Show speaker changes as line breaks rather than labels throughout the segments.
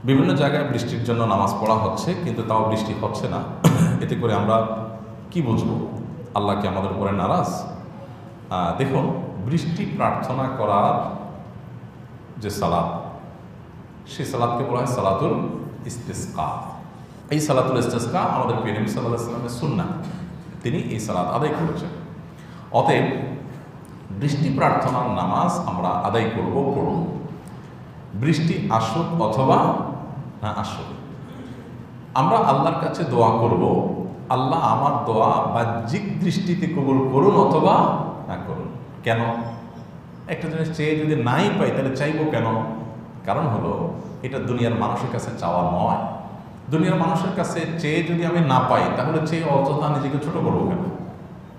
বিভিন্ন জায়গায় বৃষ্টির জন্য নামাজ পড়া হচ্ছে, কিন্তু তাও বৃষ্টি হচ্ছে না। এতে করে আমরা কি বুঝবো? আল্লাহ কি আমাদের উপরে নারাজ? দেখুন, বৃষ্টি প্রার্থনা করার যে সালাত, সেই সালাতকে বলা হয় সালাতুল ইস্তিসকা। এই সালাতুল ইস্তিসকা আমাদের প্রিয় নবী সাল্লাল্লাহু আলাইহি ওয়াসাল্লামের সুন্নাহ, তিনি এই সালাত আদায় করেছেন। অতএব বৃষ্টি প্রার্থনার নামাজ আমরা আদায় করব, পড়ব। বৃষ্টি আসুক অথবা না আসুক, আমরা আল্লাহর কাছে দোয়া করব, আল্লাহ আমার দোয়া বাহ্যিক দৃষ্টিতে কবুল করুন অথবা না করুন। কেন? একটা জিনিস চেয়ে যদি নাই পাই তাহলে চাইবো কেন? কারণ হলো, এটা দুনিয়ার মানুষের কাছে চাওয়া নয়। দুনিয়ার মানুষের কাছে চেয়ে যদি আমি না পাই তাহলে চেয়ে অযথা নিজেকে ছোট করবো কেন?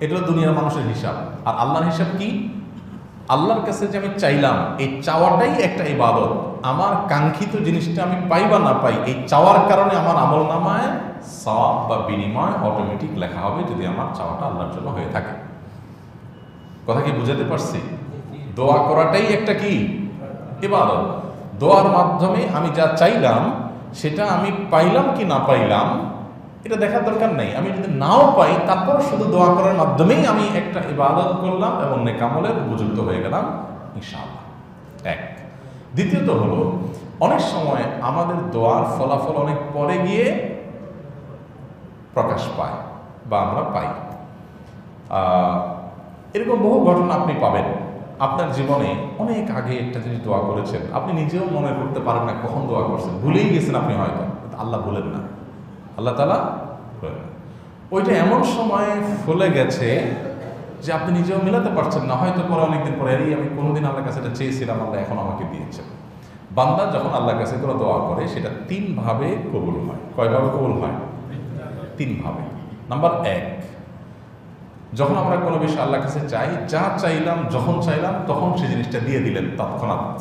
এটা দুনিয়ার মানুষের হিসাব। আর আল্লাহর হিসাব কি? আল্লাহর কাছে যে আমি চাইলাম, এই চাওয়াটাই একটা ইবাদত। আমার কাঙ্ক্ষিত জিনিসটা আমি পাই বা না পাই, এই চাওয়ার কারণে আমার আমল নামায় সওয়াব বা বিনিময় অটোমেটিক লেখা হবে, যদি আমার চাওয়াটা আল্লাহর জন্য হয়ে থাকে। কথা কি বুঝাতে পারছি? দোয়া করাটাই একটা কি ইবাদত। দোয়ার মাধ্যমে আমি যা চাইলাম সেটা আমি পাইলাম কি না পাইলাম এটা দেখার দরকার নেই। আমি যদি নাও পাই তারপর শুধু দোয়া করার মাধ্যমেই আমি একটা ইবাদত করলাম এবং নেকামলের উপযুক্ত হয়ে গেলাম ইনশাআল্লাহ। এক। দ্বিতীয়ত হলো, অনেক সময় আমাদের দোয়ার ফলাফল অনেক পরে গিয়ে প্রকাশ পায় বা আমরা পাই। এরকম বহু ঘটনা আপনি পাবেন। আপনার জীবনে অনেক আগে একটা জিনিস দোয়া করেছেন, আপনি নিজেও মনে করতে পারেন না কখন দোয়া করছেন, ভুলেই গেছেন আপনি হয়তো, আল্লাহ বলেন না, আল্লাহ তাআলা বলেন না। ওইটা এমন সময় ফলে গেছে যে আপনি নিজেও মিলাতে পারছেন না। হয়তো পরে অনেকদিন পরে, আমি কোনোদিন আল্লাহর কাছে এটা চেয়েছিলাম, আল্লাহ এখন আমাকে দিয়েছেন। বান্দা যখন আল্লাহর কাছে কোনো দোয়া করে সেটা তিনভাবে কবুল হয়। কয়ভাবে কবুল হয়? তিনভাবে। নাম্বার এক, যখন আমরা কোনো বিষয় আল্লাহর কাছে চাই, যা চাইলাম যখন চাইলাম তখন সেই জিনিসটা দিয়ে দিলেন তৎক্ষণাৎ,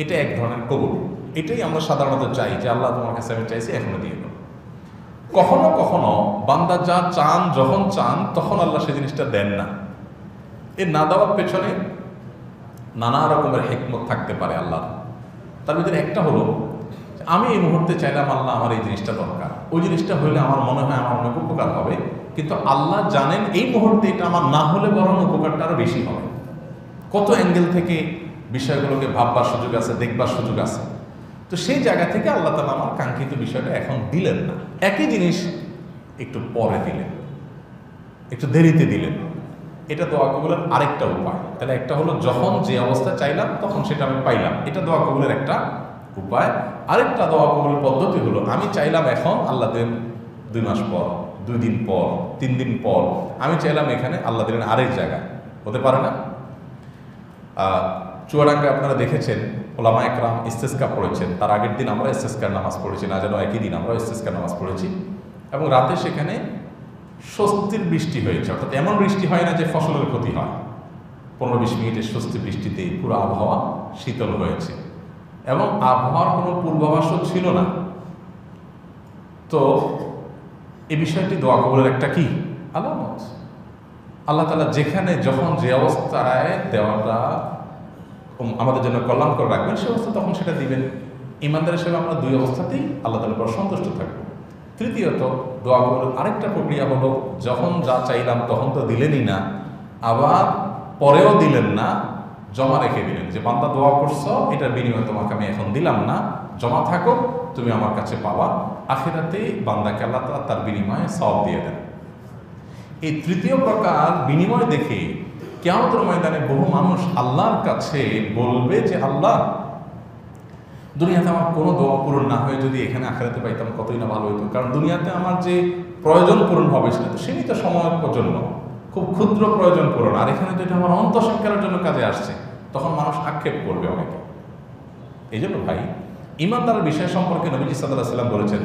এটা এক ধরনের কবুল। এটাই আমরা সাধারণত চাই যে আল্লাহ তোমার কাছে আমি চাইছি, এখনো দিয়ে দাও। কখনো কখনো বান্দা যা চান যখন চান তখন আল্লাহ সেই জিনিসটা দেন না। এর না দেওয়ার পেছনে নানা রকমের হিকমত থাকতে পারে আল্লাহর। তার ভিতরে একটা হলো, আমি এই মুহূর্তে চাইলাম আল্লাহ আমার এই জিনিসটা দরকার, ওই জিনিসটা হইলে আমার মনে হয় আমার অনেক উপকার হবে, কিন্তু আল্লাহ জানেন এই মুহূর্তে এটা আমার না হলে বরং উপকারটা আরো বেশি হবে। কত অ্যাঙ্গেল থেকে বিষয়গুলোকে ভাববার সুযোগ আছে, দেখবার সুযোগ আছে। তো সেই জায়গা থেকে আল্লাহ তাআলা আমার কাঙ্ক্ষিত বিষয়টা এখন দিলেন না, একই জিনিস একটু পরে দিলেন, একটু দেরিতে দিলেন। এটা দোয়া কবুলের আরেকটা উপায়। তাহলে একটা হলো, যখন যে অবস্থা চাইলাম তখন সেটা আমি পাইলাম, এটা দোয়া কবুলের একটা উপায়। আরেকটা দোয়া কবুলের পদ্ধতি হলো, আমি চাইলাম এখন, আল্লাহ দেন 2 মাস পর, 2 দিন পর, 3 দিন পর। আমি চাইলাম এখানে, আল্লাহ দিলেন আরেক জায়গায়। হতে পারে না? চুয়াডাঙ্গায় আপনারা দেখেছেন ওলামা একরাম ইস্তেসকা পড়েছেন, তার আগের দিন আমরা ইস্তেসকার নামাজ পড়েছি, না যেন একই দিন আমরা ইস্তেসকার নামাজ পড়েছি, এবং রাতে সেখানে স্বস্তির বৃষ্টি হয়েছে। অর্থাৎ এমন বৃষ্টি হয় না যে ফসলের ক্ষতি হয়। 15-20 মিনিটের স্বস্তি বৃষ্টিতে পুরো আবহাওয়া শীতল হয়েছে এবং আবহাওয়ার কোনো পূর্বাভাসও ছিল না। তো এই বিষয়টি দোয়া কবুলের একটা কি আলামত। আল্লাহ তাআলা যেখানে যখন যে অবস্থায় দেওয়াটা আমাদের জন্য কল্যাণকর রাখবেন, সে অবস্থা তখন সেটা দিবেন। ইমানদার হিসেবে আমরা 2 অবস্থাতেই আল্লাহ তাআলার উপর সন্তুষ্ট থাকবো। তৃতীয়ত, দোয়া কবুলের আরেকটা প্রক্রিয়া হলো, যখন যা চাইলাম তখন তো দিলেনই না, আবার পরেও দিলেন না, জমা রেখে দিলেন যে বান্দা দোয়া করছো, এটার বিনিময়ে তোমাকে আমি এখন দিলাম না, জমা থাকো, তুমি আমার কাছে পাবা। আখিরাতে বান্দাকে আল্লাহ তাআলা তার বিনিময়ে সওয়াব দিয়ে দেন। এই তৃতীয় প্রকার বিনিময় দেখে কিয়ামতের ময়দানে বহু মানুষ আল্লাহর কাছে বলবে যে, আল্লাহ, দুনিয়াতে আমার কোনো দোয়া পূরণ না হয়ে যদি এখানে আখিরাতে পাইতাম কতই না ভালো হতো। কারণ দুনিয়াতে আমার যে প্রয়োজন পূরণ হবে সেটা তো সীমিত সময়ের জন্য, খুব ক্ষুদ্র প্রয়োজন পূরণ, আর এখানে তো এটা আমার অন্তঃসংখ্যার জন্য কাজে আসছে। তখন মানুষ আক্ষেপ করবে অনেকে। এই জন্য ভাই, ঈমানদারের বিষয় সম্পর্কে নবীজি সাল্লাল্লাহু আলাইহি ওয়াসাল্লাম বলেছেন,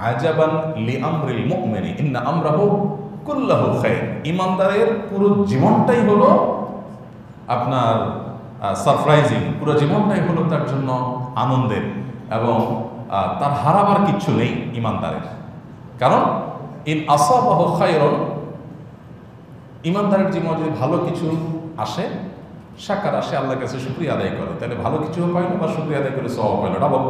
আজাবান লিআমরিল মুমিনি ইন্না আমরাহু কুল্লাহু খায়র। ঈমানদারের পুরো জীবনটাই হলো আপনার সারপ্রাইজিং, পুরো জীবনটাই হলো তার জন্য আনন্দের, এবং তার হারাবার কিচ্ছু নেই ঈমানদারের। কারণ ইন আসাবাহু খায়রুন, ঈমানদারের জীবনে যদি ভালো কিছু আসে, শাকার আসে, আল্লাহর কাছে শুকরিয়া আদায় করে, তাহলে ভালো কিছুও পাইল বা শুকরিয়া আদায় করে সওয়াব পাইল, ডাবল।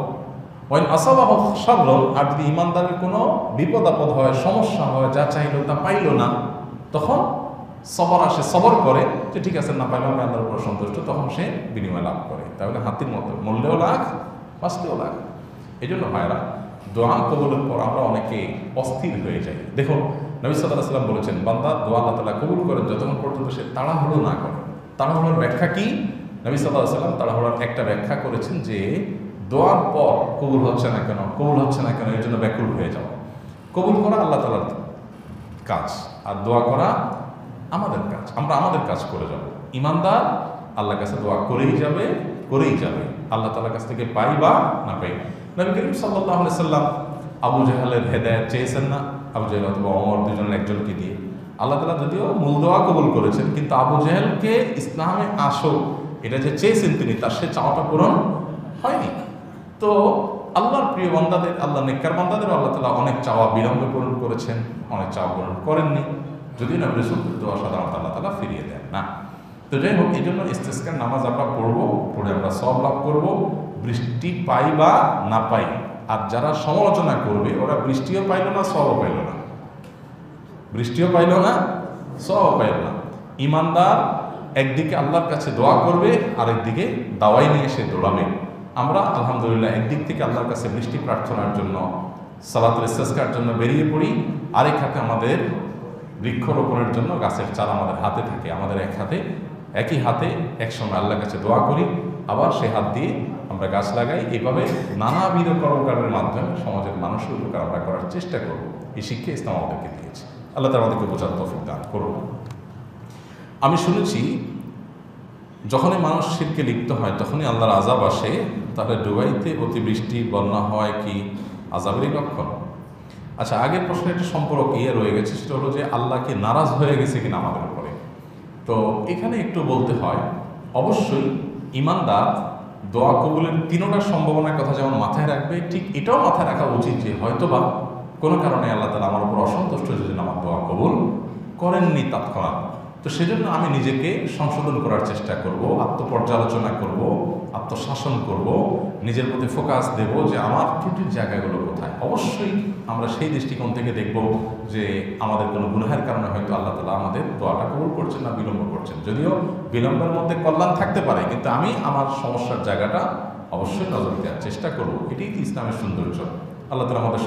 ওয়াইন আসাবাহু শাররুন, আর যদি ইমানদারের কোনো বিপদ আপদ হয়, সমস্যা হয়, যা চাইলো তা পাইল না, তখন সবর আসে, সবর করে যে ঠিক আছে, না পাইলে আমি আল্লাহর উপর সন্তুষ্ট, তখন সে বিনিময় লাভ করে। তাহলে হাতির মতো মরলেও লাখ, বাঁচলেও লাখ। এই জন্য ভাইরা, দোয়া কবুলের পর আমরা অনেকে অস্থির হয়ে যাই। দেখুন, নবী সাল্লাল্লাহু আলাইহি ওয়াসাল্লাম বলেছেন, বান্দা দোয়া আল্লাহ তাআলা কবুল করেন যতক্ষণ পর্যন্ত সে তাড়াহুড়ো না করে। তাড়াহুড়োর ব্যাখ্যা কি? নবী সাল্লাল্লাহু আলাইহি ওয়াসাল্লাম তাড়াহুড়োর একটা ব্যাখ্যা করেছেন যে দোয়ার পর কবুল হচ্ছে না কেন, কবুল হচ্ছে না কেন, এর জন্য ব্যাকুল হয়ে যাওয়া। কবুল করা আল্লাহ তাআলার কাজ, আর দোয়া করা আমাদের কাজ। আমরা আমাদের কাজ করে যাব। ইমানদার আল্লাহর কাছে দোয়া করেই যাবে, করেই যাবে, আল্লাহ তাআলার কাছ থেকে পাই বা না পাই। নবী করিম সাল্লাল্লাহু আলাইহি সাল্লাম আবু জাহেলের হেদায়েত চেয়েছেন না? আবু জাহেল অথবা ওমর, দুজনের একজনকে দিয়ে। আল্লাহ তাআলা যদিও মূল দোয়া কবুল করেছেন, কিন্তু আবু জাহেলকে ইসলামে আসো এটা যে চেয়েছেন তিনি, তার সে চাওয়াটা পূরণ হয়নি। তো আল্লাহর প্রিয় বান্দাদের, আল্লাহ নেককার বান্দাদের আল্লাহ তাআলা অনেক চাওয়া বিলম্বে পূরণ করেছেন, অনেক চাওয়া পূরণ করেননি। যদিও নবী রাসূলের দোয়া সাধারণত আল্লাহ তাআলা ফিরিয়ে দেন না। তো যাই হোক, এই জন্য ইস্তেসকার নামাজ আমরা পড়বো, পড়ে আমরা সওয়াব লাভ করবো, বৃষ্টি পাই বা না পাই। আর যারা সমালোচনা করবে ওরা বৃষ্টিও পাইল না, সওয়াবও পাইল না, বৃষ্টিও পাইল না, সওয়াবও পাইল না। ইমানদার একদিকে আল্লাহর কাছে দোয়া করবে, আরেকদিকে দাওয়াই নিয়ে সে দৌড়াবে। আমরা আলহামদুলিল্লাহ একদিক থেকে আল্লাহর কাছে বৃষ্টি প্রার্থনার জন্য, সালাতুল ইস্তিসকার জন্য বেরিয়ে পড়ি, আরেক হাতে আমাদের বৃক্ষরোপণের জন্য গাছের চারা আমাদের হাতে থাকে। আমাদের একই হাতে একসঙ্গে আল্লাহর কাছে দোয়া করি, আবার সে হাত দিয়ে আমরা গাছ লাগাই। এইভাবে নানাবিধ কর্মকাণ্ডের মাধ্যমে সমাজের মানুষের উপকার আমরা করার চেষ্টা করব। এই শিক্ষা ইসলাম আমাদেরকে দিয়েছে। আল্লাহ তাআলা আমাদেরকে বোঝার তৌফিক দান করুন। আমি শুনেছি যখনই মানুষ শিরকে লিপ্ত হয় তখনই আল্লাহর আযাব আসে। তাহলে দুবাইতে অতিবৃষ্টি, বন্যা হয় কি আযাবেরই লক্ষণ? আচ্ছা, আগের প্রশ্নে একটা সম্পর্ক রয়ে গেছে, সেটা হলো যে আল্লাহকে নারাজ হয়ে গেছে কিনা আমাদের উপরে। তো এখানে একটু বলতে হয়, অবশ্যই ইমানদার দোয়া কবুলের তিনটা সম্ভাবনার কথা যেমন মাথায় রাখবে, ঠিক এটাও মাথায় রাখা উচিত যে হয়তোবা কোনো কারণে আল্লাহ তাআলা আমার উপর অসন্তুষ্ট, যেজন্য আমার দোয়া কবুল করেননি তৎক্ষণাৎ। তো সেজন্য আমি নিজেকে সংশোধন করার চেষ্টা করব, আত্মপর্যালোচনা করব, আত্মশাসন করব, নিজের প্রতি ফোকাস দেব যে আমার ত্রুটির জায়গাগুলো কোথায়। অবশ্যই আমরা সেই দৃষ্টিকোণ থেকে দেখব যে আমাদের কোনো গুনাহের কারণে হয়তো আল্লাহ তাআলা আমাদের দোয়াটা কবুল করছেন না, বিলম্ব করছেন। যদিও বিলম্বের মধ্যে কল্যাণ থাকতে পারে, কিন্তু আমি আমার সমস্যার জায়গাটা অবশ্যই নজর দেওয়ার চেষ্টা করব। এটাই তো ইসলামের সৌন্দর্য। আল্লাহ তাআলা আমাদের